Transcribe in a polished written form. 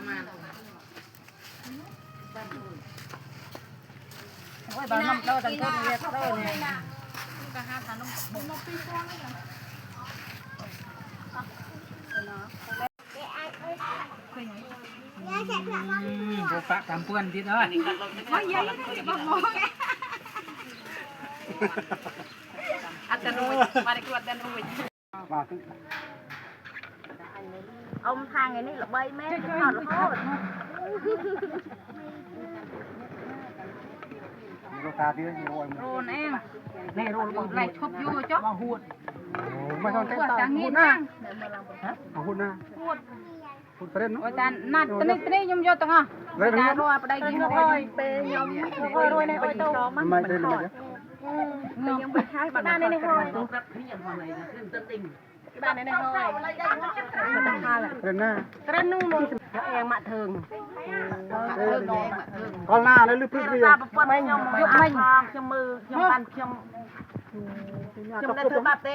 ประมาณโอ้ยบ้านน้ำเต้าตั้งต้นเรียกเต้าเนี่ยก็ห้าทานน้ำบุญโบปะกำเปื้อนทีเนาะไม่ใหญ่ไม่บอกมองอัตโนมัติมาในกวดอัตโนมัติông thang này là bay mét thật là tốt rôn em này rôn này chụp vô chứ hụtไม่ต้องเต้นตาหุ่นนะหุ่นนะหุ่นเต้นเนาะ ôi ta nát tên này nhom vô tầng à ta rồi ở đây gì thôi pe nhom thôi rồi này ôi tôไม่เต้นเลย nhom bị khai bạn này thôi bạn này thôi เต้นหน้า cái nu luôn em mạ thườngก้อนหน้าเลยหรือพึ่งเดียว ไม่ยมยกไม่ยมมือยมปันยมได้ถือบัตรเต้